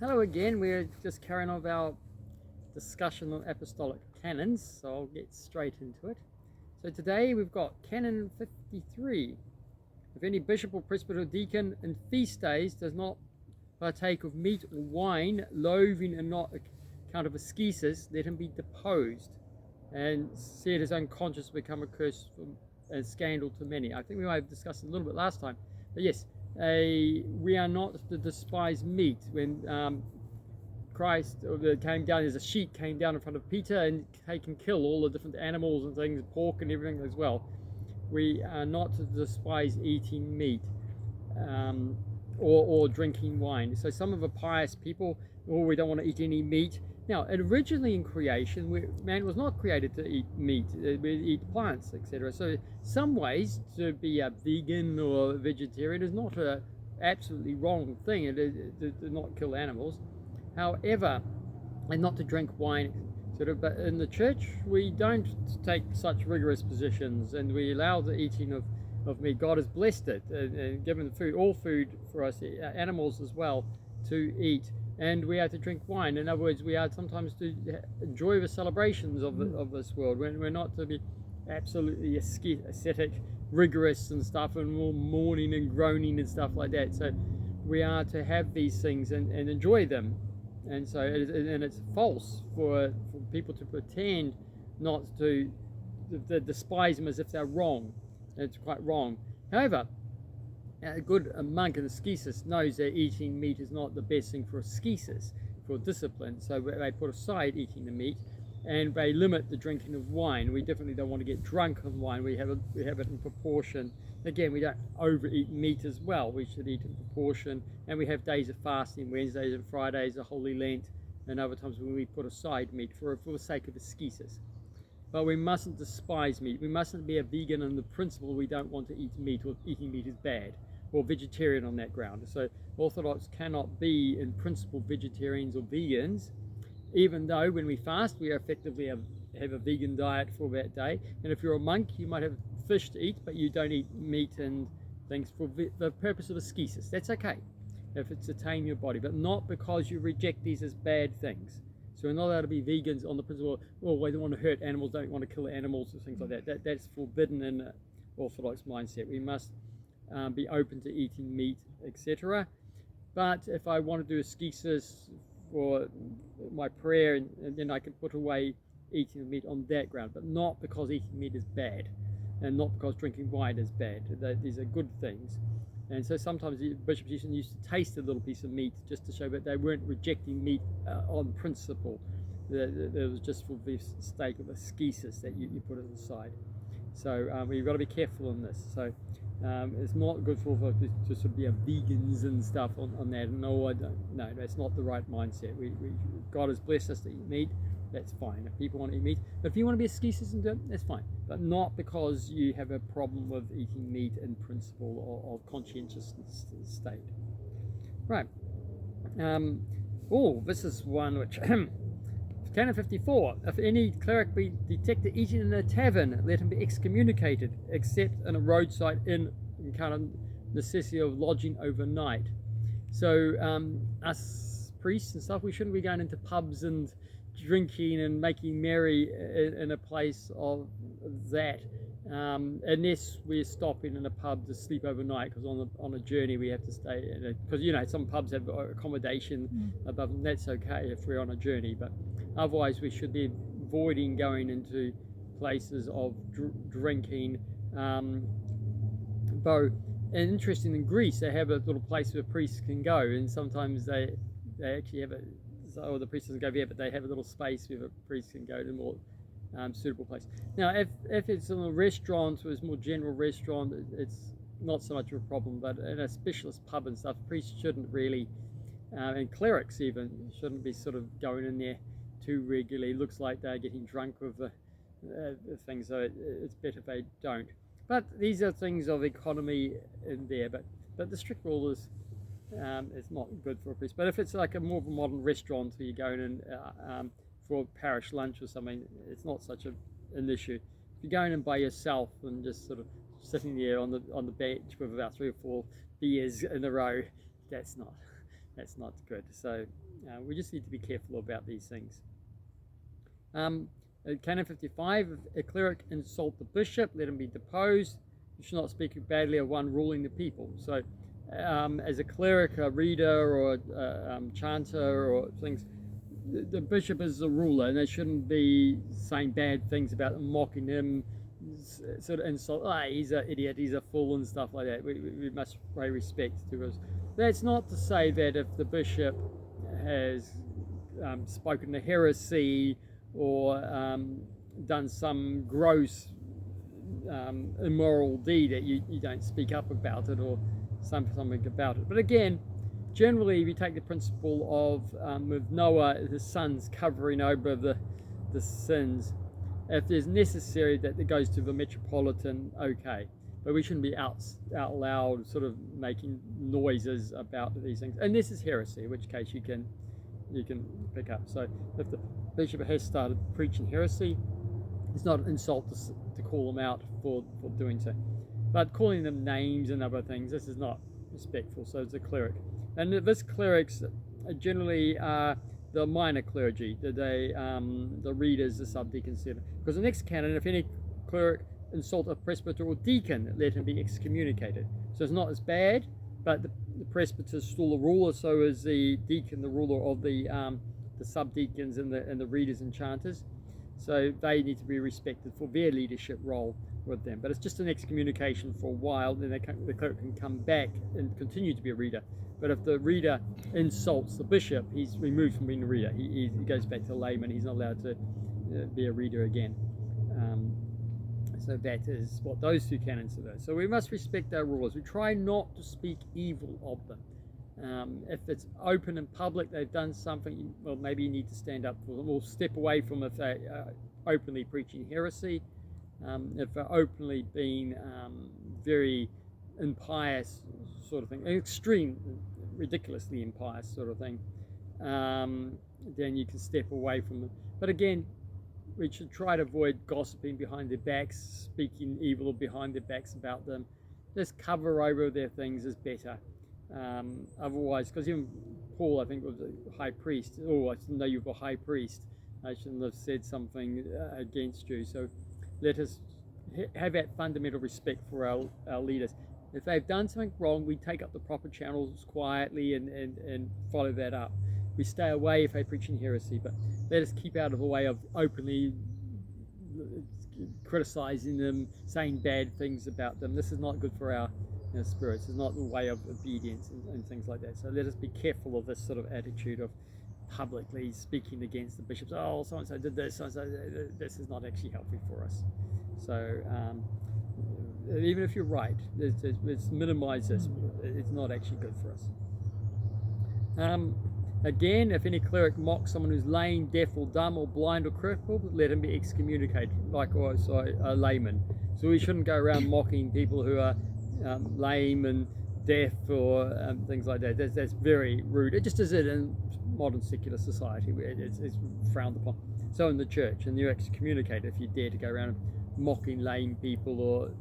Hello again. We're just carrying on with our discussion on Apostolic Canons, so I'll get straight into it. So today we've got Canon 53. If any bishop or presbyter or deacon in feast days does not partake of meat or wine, loathing and not account of ascesis, let him be deposed, and said his own conscience become a curse and scandal to many. I think we might have discussed it a little bit last time, but yes, we are not to despise meat. When Christ came down, as a sheet came down in front of Peter and he can kill all the different animals and things, pork and everything as well. We are not to despise eating meat or drinking wine. So some of the pious people, we don't want to eat any meat. Now, originally in creation, man was not created to eat meat. We eat plants, etc. So some ways to be a vegan or a vegetarian is not an absolutely wrong thing. To not kill animals. However, and not to drink wine, but in the church we don't take such rigorous positions, and we allow the eating of meat. God has blessed it and given all food for us, animals as well, to eat. And we are to drink wine. In other words, we are sometimes to enjoy the celebrations of this world. We're not to be absolutely ascetic, rigorous and stuff, and more mourning and groaning and stuff like that. So we are to have these things and enjoy them. And so, it's false for people to pretend not to despise them as if they're wrong. It's quite wrong. However, a good monk in ascesis knows that eating meat is not the best thing for ascesis, for discipline. So they put aside eating the meat, and they limit the drinking of wine. We definitely don't want to get drunk on wine. We have it in proportion. Again, we don't overeat meat as well. We should eat in proportion. And we have days of fasting, Wednesdays and Fridays, a Holy Lent, and other times when we put aside meat for the sake of ascesis. But we mustn't despise meat. We mustn't be a vegan on the principle we don't want to eat meat, or eating meat is bad, or vegetarian on that ground. So Orthodox cannot be in principle vegetarians or vegans, even though when we fast we effectively have a vegan diet for that day. And if you're a monk, you might have fish to eat, but you don't eat meat and things for the purpose of ascesis. That's okay if it's to tame your body, but not because you reject these as bad things. So we're not allowed to be vegans on the principle, we don't want to hurt animals, don't want to kill animals, or things like that. That's forbidden in an Orthodox mindset. We must be open to eating meat, etc. But if I want to do ascesis for my prayer, and then I can put away eating meat on that ground, but not because eating meat is bad, and not because drinking wine is bad. These are good things. And so sometimes the bishops used to taste a little piece of meat just to show that they weren't rejecting meat on principle. It was just for the sake of ascesis that you put it aside. So you've got to be careful on this. So it's not good for to sort of be a vegans and stuff on that. No, that's not the right mindset. God has blessed us to eat meat. That's fine. If people want to eat meat, but if you want to be ascesis and do it, that's fine. But not because you have a problem with eating meat in principle or conscientious state. Right. This is one which Canon 54. If any cleric be detected eating in a tavern, let him be excommunicated, except in a roadside inn in kind of necessity of lodging overnight. So us priests and stuff, we shouldn't be going into pubs and drinking and making merry in a place of that, unless we're stopping in a pub to sleep overnight, because on a journey we have to stay in it, because some pubs have accommodation above, and that's okay if we're on a journey, but otherwise we should be avoiding going into places of drinking. Though, and interesting, in Greece they have a little place where priests can go, and sometimes they actually have or the priest doesn't go there, but they have a little space where the priest can go to a more suitable place. Now, if it's in a restaurant, or it's a more general restaurant, it's not so much of a problem, but in a specialist pub and stuff, priests shouldn't really, and clerics even, shouldn't be sort of going in there too regularly. It looks like they're getting drunk with the things, so it's better if they don't. But these are things of economy in there, but the strict rule is it's not good for a priest. But if it's like a more of a modern restaurant where you're going in for a parish lunch or something, it's not such an issue. If you're going in by yourself and just sort of sitting there on the bench with about 3 or 4 beers in a row, that's not That's not good. So we just need to be careful about these things. Canon 55, if a cleric insult the bishop, let him be deposed. You should not speak badly of one ruling the people. So as a cleric, a reader, or a chanter, or things, the bishop is the ruler, and they shouldn't be saying bad things about him, mocking him, sort of insult, he's an idiot, he's a fool, and stuff like that. We must pay respect to us. That's not to say that if the bishop has spoken a heresy or done some gross immoral deed, that you don't speak up about it or something about it. But again, generally we take the principle of with Noah, his sons covering over the sins. If there's necessary that it goes to the metropolitan, okay, but we shouldn't be out loud sort of making noises about these things. And this is heresy, in which case you can pick up. So if the bishop has started preaching heresy, it's not an insult to call them out for doing so. But calling them names and other things, this is not respectful. So it's a cleric. And this clerics generally are the minor clergy, the readers, the subdeacons, etc. Because the next canon, if any cleric insult a presbyter or deacon, let him be excommunicated. So it's not as bad, but the presbyter is still the ruler, so is the deacon the ruler of the subdeacons and the readers and chanters. So they need to be respected for their leadership role with them. But it's just an excommunication for a while, then the cleric can come back and continue to be a reader. But if the reader insults the bishop, he's removed from being a reader. He goes back to layman. He's not allowed to be a reader again. So that is what those two canons are. So we must respect our rulers. We try not to speak evil of them. If it's open and public, they've done something, well, maybe you need to stand up for them or step away from if they are openly preaching heresy. If they're openly being very impious sort of thing, extreme, ridiculously impious sort of thing, then you can step away from them. But again, we should try to avoid gossiping behind their backs, speaking evil behind their backs about them. Just cover over their things is better. Otherwise, because even Paul, I think, was a high priest. Oh, I didn't know you were a high priest. I shouldn't have said something against you. So let us have that fundamental respect for our leaders. If they've done something wrong, we take up the proper channels quietly and follow that up. We stay away if they're preaching heresy, but let us keep out of the way of openly criticizing them, saying bad things about them. This is not good for our spirits. It's not the way of obedience and things like that. So let us be careful of this sort of attitude of publicly speaking against the bishops. Oh, so-and-so did this, so-and-so, this is not actually healthy for us. So even if you're right, let's minimize this. It's not actually good for us. Again, if any cleric mocks someone who's lame, deaf or dumb or blind or crippled, let him be excommunicated, likewise a layman. So we shouldn't go around mocking people who are lame and deaf or things like that. That's very rude. It just is it in modern secular society. It's frowned upon. So in the church, and you're excommunicated if you dare to go around mocking lame people or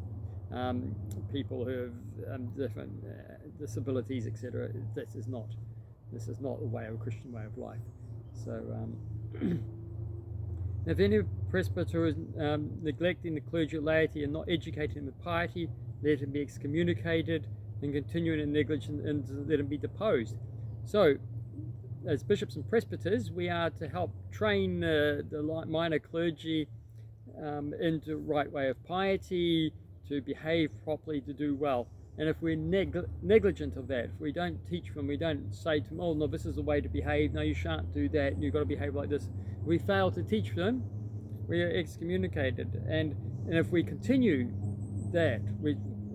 people who have different disabilities, etc. This is not the way of a Christian way of life. So if any presbyter is neglecting the clergy or laity and not educating them in piety, let him be excommunicated, and continuing in negligence, and let him be deposed. So as bishops and presbyters, we are to help train the minor clergy into the right way of piety, to behave properly, to do well. And if we're negligent of that, if we don't teach them, we don't say to them, oh no, this is the way to behave, no, you shan't do that, you've got to behave like this. If we fail to teach them, we are excommunicated. And if we continue that,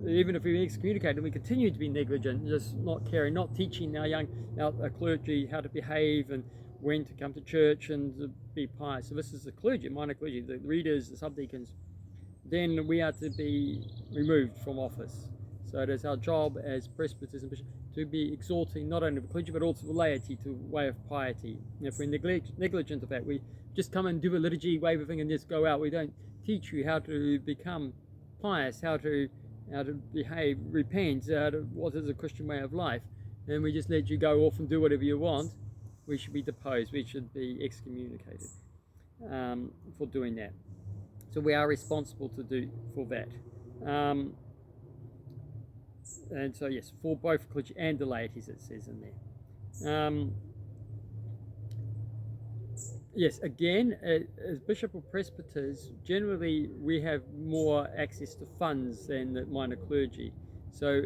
even if we're excommunicated, we continue to be negligent, just not caring, not teaching our clergy how to behave and when to come to church and to be pious. So this is the clergy, minor clergy, the readers, the subdeacons. Then we are to be removed from office. So it is our job as presbyters and bishops to be exhorting not only the clergy but also the laity to a way of piety. And if we're negligent of that, we just come and do a liturgy, wave a thing, and just go out. We don't teach you how to become pious, how to behave, repent, what is a Christian way of life. and we just let you go off and do whatever you want, we should be deposed. We should be excommunicated for doing that. So we are responsible for that. And so yes, for both clergy and the laities, it says in there. Yes, again, as bishop or presbyters, generally we have more access to funds than the minor clergy. So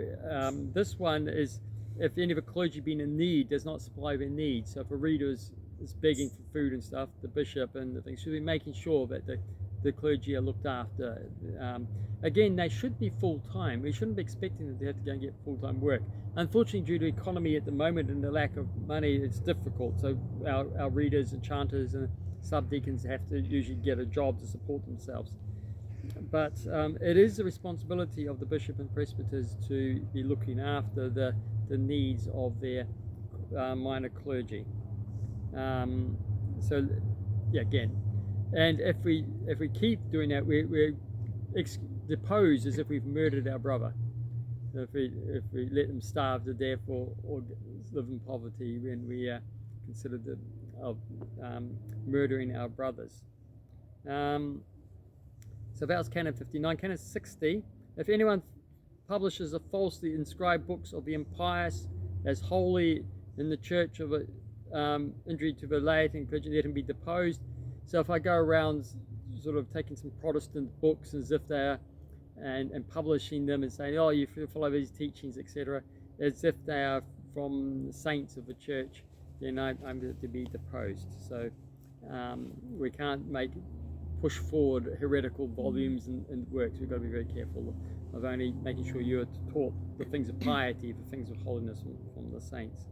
this one is, if any of the clergy being in need does not supply their needs. So if a reader is begging for food and stuff, the bishop and the thing should be making sure that the clergy are looked after. Again, they should be full-time. We shouldn't be expecting that they have to go and get full-time work. Unfortunately, due to economy at the moment and the lack of money, it's difficult. So our readers and chanters and subdeacons have to usually get a job to support themselves. But it is the responsibility of the bishop and presbyters to be looking after the needs of their minor clergy. So, yeah, again, and if we keep doing that, we're deposed as if we've murdered our brother. If we let them starve to death or live in poverty, when we are considered of murdering our brothers. So that was Canon 59. Canon 60, if anyone publishes a falsely inscribed books of the impious as holy in the church of injury to the laity and clergy, let him be deposed. So if I go around sort of taking some Protestant books as if they're and publishing them and saying, oh, you follow these teachings, etc., as if they are from the saints of the church, then I'm to be deposed. So we can't push forward heretical volumes and works. We've got to be very careful of only making sure you're taught the things of piety, the things of holiness from the saints.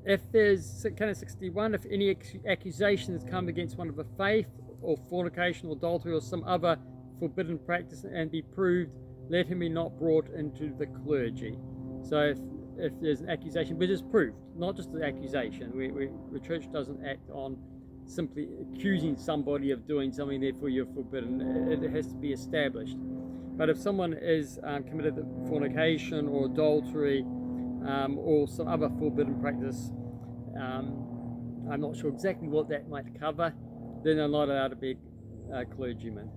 If there's Canon 61, if any accusation has come against one of the faith, or fornication, or adultery, or some other forbidden practice, and be proved, let him be not brought into the clergy. So if there's an accusation, but it's proved, not just the accusation. The church doesn't act on simply accusing somebody of doing something, therefore you're forbidden. It has to be established. But if someone is committed fornication or adultery or some other forbidden practice, I'm not sure exactly what that might cover, then they're not allowed to be a clergyman.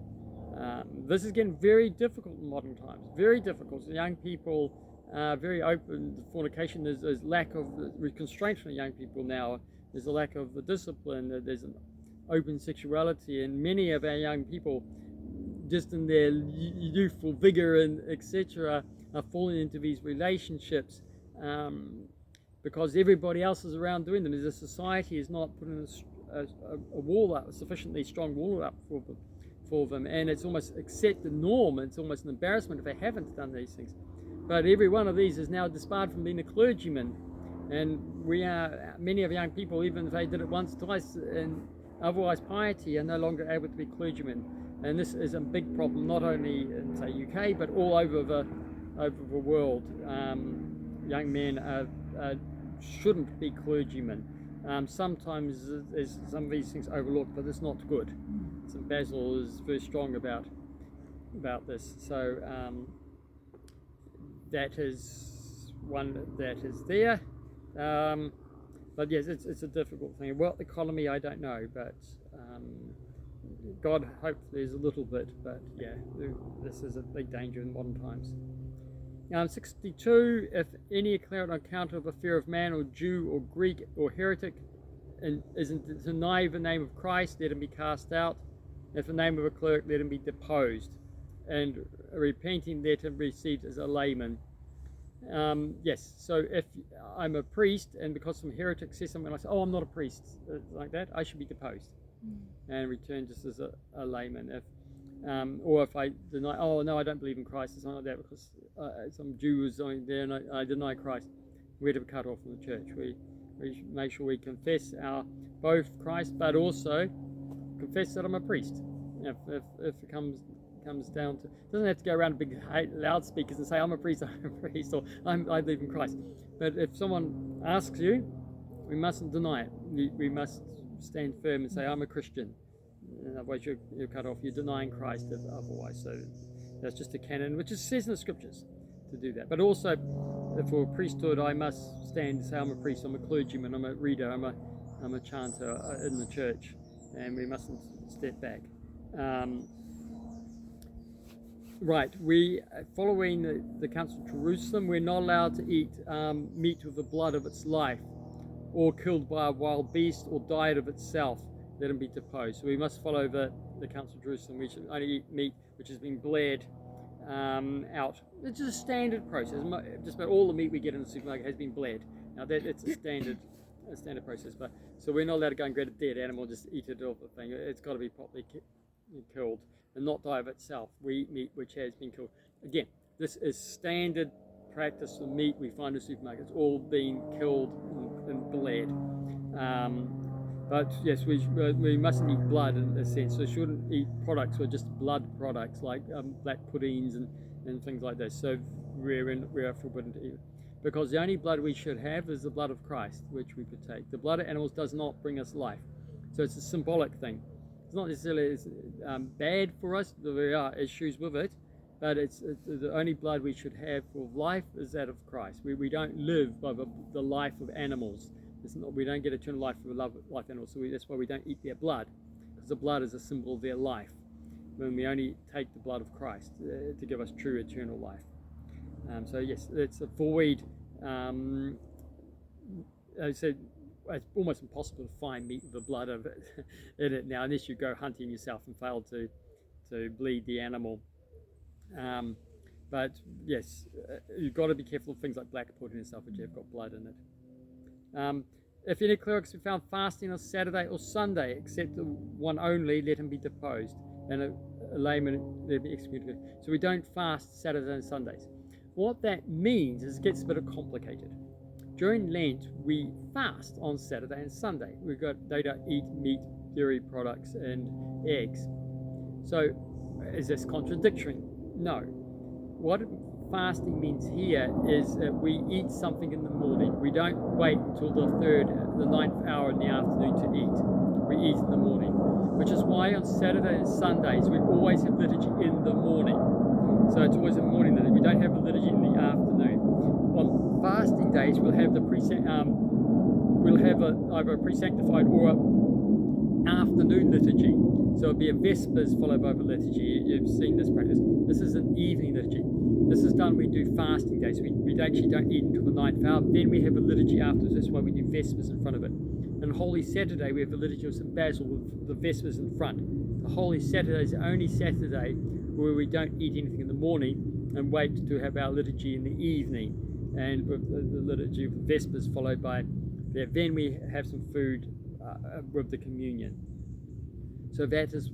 This is getting very difficult in modern times, very difficult. So young people are very open to fornication. There's lack of constraint from young people now. There's a lack of the discipline. There's an open sexuality, and many of our young people, just in their youthful vigor and etc., are falling into these relationships because everybody else is around doing them. As a society is not putting a wall up, a sufficiently strong wall up for them, and it's almost accepted norm. It's almost an embarrassment if they haven't done these things. But every one of these is now disbarred from being a clergyman. And many of young people, even if they did it once, twice, and otherwise piety, are no longer able to be clergymen. And this is a big problem, not only in, say, UK, but all over the world. Young men shouldn't be clergymen. Sometimes there's some of these things overlooked, but it's not good. St. Basil is very strong about this. So that is one that is there. But yes, it's a difficult thing. Well, economy, I don't know, but God hopefully is a little bit, but yeah, this is a big danger in modern times. 62, if any declared on account of a fear of man or Jew or Greek or heretic and isn't deny the name of Christ, let him be cast out. If the name of a clerk, let him be deposed, and repenting, let him be received as a layman. Yes, so if I'm a priest and because some heretic says something, I say, oh, I'm not a priest, like that, I should be deposed and return just as a layman. Or if I deny, oh no, I don't believe in Christ, it's not like that because some Jew was on there and I deny Christ, we're to be cut off from the church. We make sure we confess both Christ, but also confess that I'm a priest. If it comes down to, it doesn't have to go around big loudspeakers and say I'm a priest, or I believe in Christ. But if someone asks you, we mustn't deny it. We must stand firm and say I'm a Christian. Otherwise you're cut off. You're denying Christ otherwise. So that's just a canon, which says in the scriptures. to do that. But also, for priesthood, I must stand and say I'm a priest, I'm a clergyman, I'm a reader, I'm a chanter in the church, and we mustn't step back. Right, we, following the Council of Jerusalem, we're not allowed to eat meat with the blood of its life, or killed by a wild beast, or died of itself, let him be deposed. So we must follow the Council of Jerusalem. We should only eat meat which has been bled out. It's just a standard process. Just about all the meat we get in the supermarket has been bled. Now it's a standard process. But so we're not allowed to go and get a dead animal, just eat it off the thing. It's got to be properly killed and not die of itself. We eat meat which has been killed. Again, this is standard practice for meat we find in the supermarket. It's all been killed and bled. But yes, we mustn't eat blood in a sense. So shouldn't eat products or just blood products like black puddings and things like that. So we are forbidden to eat. Because the only blood we should have is the blood of Christ, which we partake. The blood of animals does not bring us life. So it's a symbolic thing. It's not necessarily bad for us. There are issues with it, but it's the only blood we should have for life is that of Christ. We don't live by the life of animals. We don't get eternal life from the life of animals. So that's why we don't eat their blood, because the blood is a symbol of their life. When we only take the blood of Christ to give us true eternal life. So yes, let's avoid. I said it's almost impossible to find meat with the blood of it in it now, unless you go hunting yourself and fail to bleed the animal. But yes, you've got to be careful of things like black pudding and stuff which have got blood in it. If any clerics be found fasting on Saturday or Sunday, except one only, let him be deposed, and a layman let him be excommunicated. So we don't fast Saturdays and Sundays. What that means is it gets a bit complicated. During Lent, we fast on Saturday and Sunday. They don't eat meat, dairy products, and eggs. So is this contradictory? No. What fasting means here is that we eat something in the morning. We don't wait until the 9th hour in the afternoon to eat. We eat in the morning, which is why on Saturday and Sundays we always have liturgy in the morning. So it's always in the morning that we don't have a liturgy in the afternoon. On fasting days we'll have either a pre-sanctified or an afternoon liturgy. So it'll be a Vespers followed by the liturgy. You've seen this practice. This is an evening liturgy. This is done when we do fasting days. We actually don't eat until the 9th hour. Then we have a liturgy afterwards. That's why we do Vespers in front of it. And Holy Saturday, we have the liturgy of St. Basil with the Vespers in front. The Holy Saturday is the only Saturday where we don't eat anything in the morning and wait to have our liturgy in the evening. And with the liturgy of Vespers followed by that. Then we have some food with the communion. So that is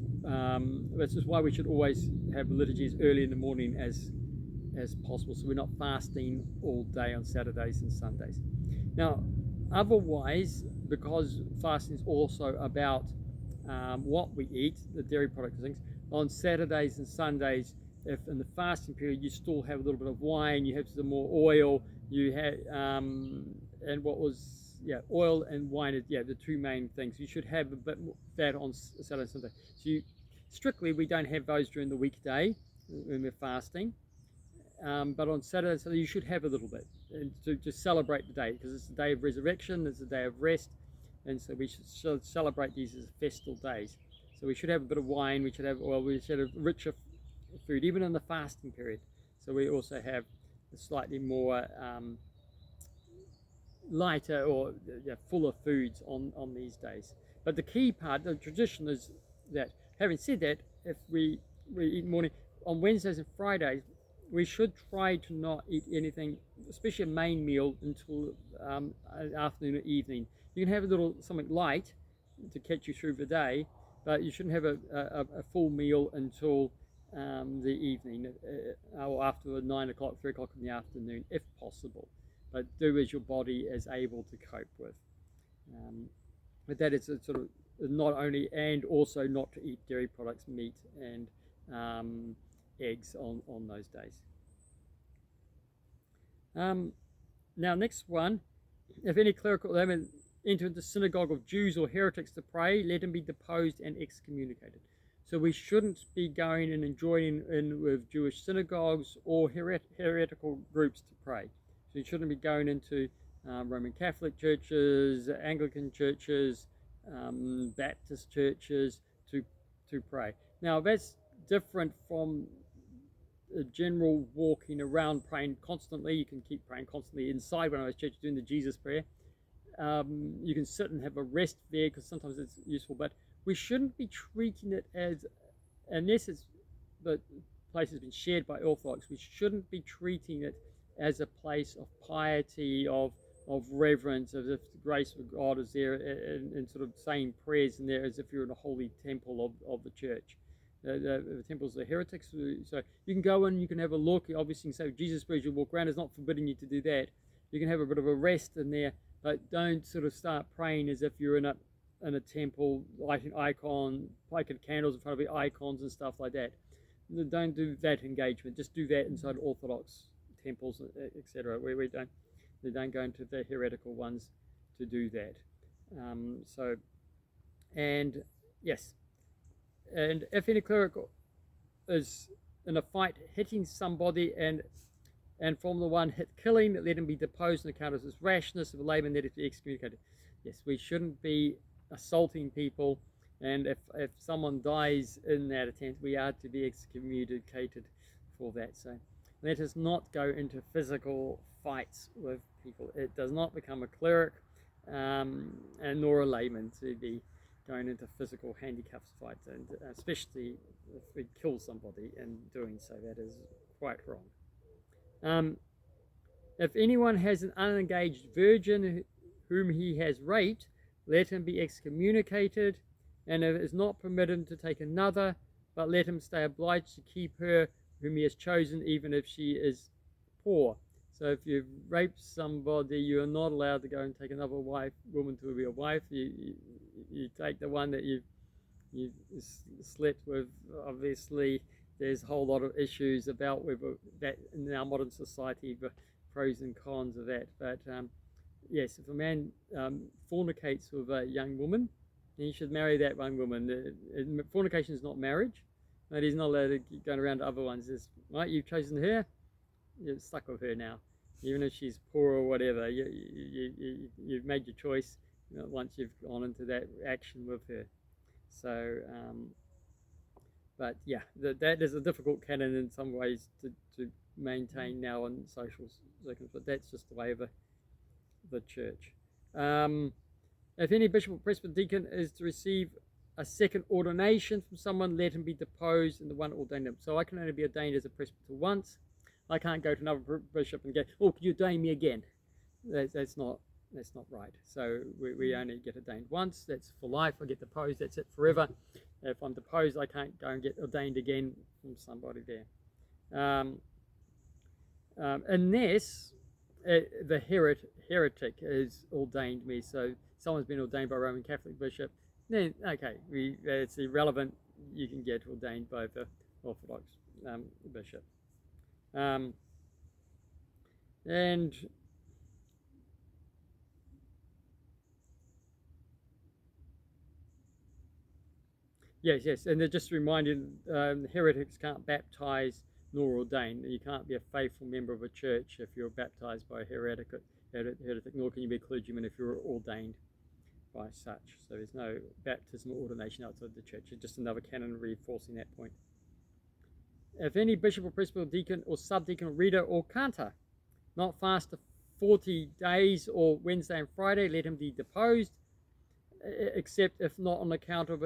why we should always have liturgies early in the morning as possible, so we're not fasting all day on Saturdays and Sundays. Now, otherwise, because fasting is also about what we eat, the dairy products and things, on Saturdays and Sundays, if in the fasting period you still have a little bit of wine, you have some more oil, you have oil and wine are the two main things. You should have a bit more that on Saturday and Sunday. So strictly we don't have those during the weekday when we're fasting, but on Saturday and Sunday you should have a little bit and to celebrate the day, because it's the day of resurrection, it's the day of rest, and so we should celebrate these as festal days. So we should have a bit of wine, we should have oil, we should have richer food even in the fasting period. So we also have a slightly more lighter or fuller foods on these days. But the key part, the tradition is that, having said that, if we eat morning, on Wednesdays and Fridays, we should try to not eat anything, especially a main meal, until afternoon or evening. You can have a little something light to catch you through the day, but you shouldn't have a full meal until the evening, or after 9 o'clock, 3 o'clock in the afternoon, if possible. But do as your body is able to cope with. But that is a sort of not only, and also not to eat dairy products, meat and eggs on those days. Now next one, if any clerical enter into the synagogue of Jews or heretics to pray, let him be deposed and excommunicated. So we shouldn't be going in and joining in with Jewish synagogues or heretical groups to pray. So you shouldn't be going into Roman Catholic churches, Anglican churches, Baptist churches to pray. Now that's different from a general walking around praying constantly. You can keep praying constantly inside. When I was at church doing the Jesus prayer, you can sit and have a rest there because sometimes it's useful, but we shouldn't be treating it as, unless the place has been shared by Orthodox, we shouldn't be treating it as a place of piety, of reverence, as if the grace of God is there, and sort of saying prayers in there as if you're in a holy temple of the church. The temples are heretics, so you can go in, you can have a look. Obviously, you can say Jesus prayers, you walk around. It's not forbidding you to do that. You can have a bit of a rest in there, but don't sort of start praying as if you're in a temple, lighting candles in front of the icons and stuff like that. Don't do that engagement. Just do that inside Orthodox temples, etc. Where they don't go into the heretical ones to do that. And yes. And if any cleric is in a fight hitting somebody and from the one hit killing, let him be deposed on account of his rashness. Of a layman, let it be excommunicated. Yes, we shouldn't be assaulting people, and if someone dies in that attempt, we are to be excommunicated for that. So let us not go into physical fights with people. It does not become a cleric and nor a layman to be going into physical handicraft fights, and especially if we kill somebody in doing so. That is quite wrong. If anyone has an unengaged virgin whom he has raped, let him be excommunicated, and if it is not permitted to take another, but let him stay obliged to keep her whom he has chosen, even if she is poor. So if you've raped somebody, you're not allowed to go and take another woman to be a wife. You take the one that you've slept with. Obviously, there's a whole lot of issues about whether that in our modern society, the pros and cons of that. But yes, if a man fornicates with a young woman, then he should marry that young woman. Fornication is not marriage, but he's not allowed to keep going around to other ones. It's, right, you've chosen her, you're stuck with her now. Even if she's poor or whatever, you've made your choice once you've gone into that action with her. So, but yeah, that is a difficult canon in some ways to maintain now in social circles, but that's just the way of the church. If any bishop or presbyter deacon is to receive a second ordination from someone, let him be deposed and the one ordained him. So I can only be ordained as a presbyter once. I can't go to another bishop and go, oh, could you ordain me again? That's not right. So we only get ordained once. That's for life. I get deposed. That's it forever. If I'm deposed, I can't go and get ordained again from somebody there. Unless the heretic has ordained me. So someone's been ordained by a Roman Catholic bishop. Then, okay, it's irrelevant. You can get ordained by the Orthodox bishop. And yes, and they're just reminding heretics can't baptize nor ordain. You can't be a faithful member of a church if you're baptized by a heretic, nor can you be a clergyman if you're ordained by such. So there's no baptism or ordination outside the church. It's just another canon reinforcing that point. If any bishop or presbyter, deacon or subdeacon, reader or cantor not fast 40 days or Wednesday and Friday, let him be deposed, except if not on account of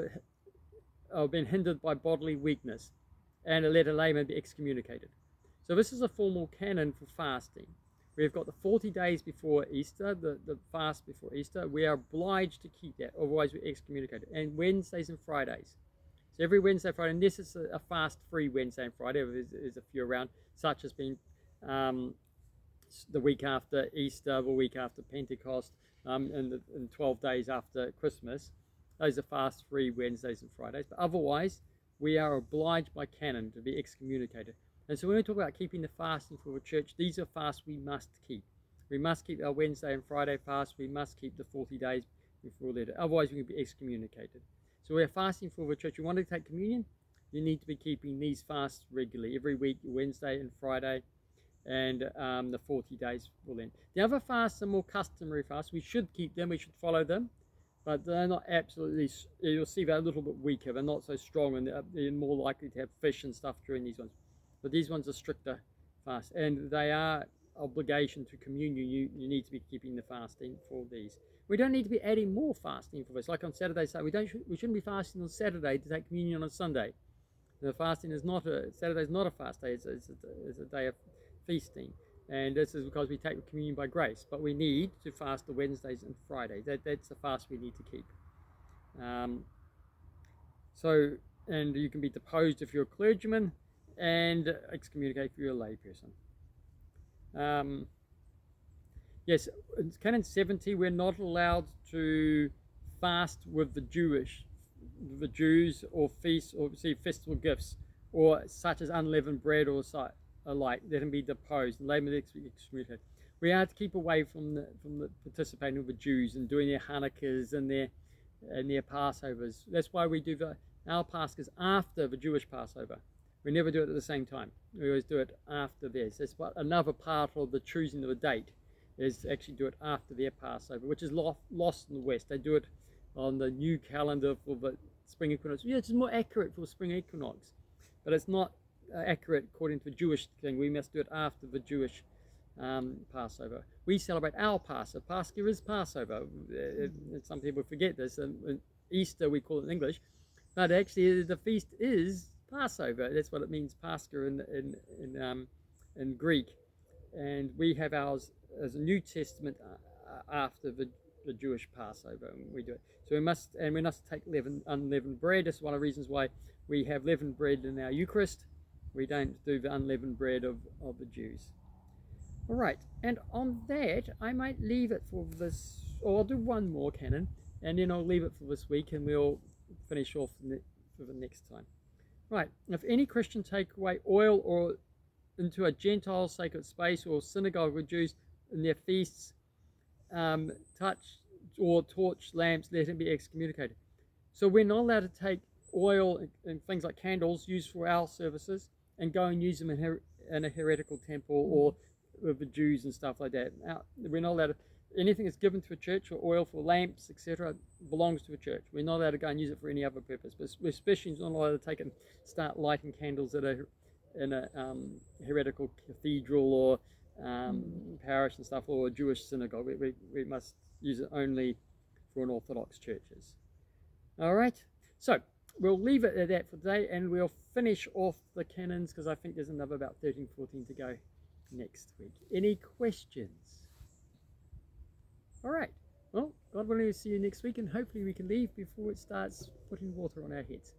being hindered by bodily weakness, and let a layman be excommunicated. So this is a formal canon for fasting. We've got the 40 days before Easter, the fast before Easter. We are obliged to keep that, otherwise we're excommunicated. And Wednesdays and Fridays. So every Wednesday, Friday, and this is a fast-free Wednesday and Friday. There's a few around, such as being the week after Easter, the week after Pentecost, and 12 days after Christmas. Those are fast-free Wednesdays and Fridays. But otherwise, we are obliged by canon to be excommunicated. And so when we talk about keeping the fasting for the church, these are fasts we must keep. We must keep our Wednesday and Friday fast. We must keep the 40 days before that. Otherwise, we can be excommunicated. So So we're fasting for the church. You want to take communion, you need to be keeping these fasts regularly, every week, Wednesday and Friday, and the 40 days will end. The other fasts are more customary fasts. We should keep them, we should follow them, but they're not absolutely, you'll see they're a little bit weaker, they're not so strong, and they're more likely to have fish and stuff during these ones. But these ones are stricter fasts, and they are obligation to communion. You need to be keeping the fasting for these. We don't need to be adding more fasting for this. Like on Saturday, so we shouldn't be fasting on Saturday to take communion on Sunday. The fasting is not Saturday is not a fast day. It's a day of feasting, and this is because we take communion by grace. But we need to fast the Wednesdays and Fridays. That's the fast we need to keep. And you can be deposed if you're a clergyman, and excommunicate if you're a layperson. Yes, in Canon 70, we're not allowed to fast with the Jews, or feast, or receive festival gifts, or such as unleavened bread or alike. Let them be deposed and laymen excommunicated. We are to keep away from the participating with the Jews and doing their Hanukkahs and their Passovers. That's why we do our Paschas after the Jewish Passover. We never do it at the same time. We always do it after theirs. That's what another part of the choosing of a date is, to actually do it after their Passover, which is lost in the West. They do it on the new calendar for the spring equinox. Yeah, it's more accurate for the spring equinox, but it's not accurate according to the Jewish thing. We must do it after the Jewish Passover. We celebrate our Passover. Pascha is Passover. Some people forget this. Easter we call it in English, but actually the feast is Passover. That's what it means, Pascha in Greek, and we have ours as a New Testament after the Jewish Passover, and we do it. So we must take unleavened bread. That's one of the reasons why we have leavened bread in our Eucharist. We don't do the unleavened bread of the Jews. All right, and on that, I might leave it for this, or I'll do one more canon, and then I'll leave it for this week, and we'll finish off for the next time. Right, if any Christian take away oil or into a Gentile sacred space or synagogue with Jews in their feasts, touch or torch lamps, let him be excommunicated. So we're not allowed to take oil and things like candles used for our services and go and use them in a heretical temple or with the Jews and stuff like that. Now, we're not allowed to, anything that's given to a church, or oil for lamps, etc., belongs to a church. We're not allowed to go and use it for any other purpose, but we're especially not allowed to take and start lighting candles in a heretical cathedral or parish and stuff, or a Jewish synagogue. We must use it only for an Orthodox churches. All right, so we'll leave it at that for today, and we'll finish off the canons, because I think there's another about 13, 14 to go next week. Any questions? All right, well, God willing, we'll see you next week, and hopefully we can leave before it starts putting water on our heads.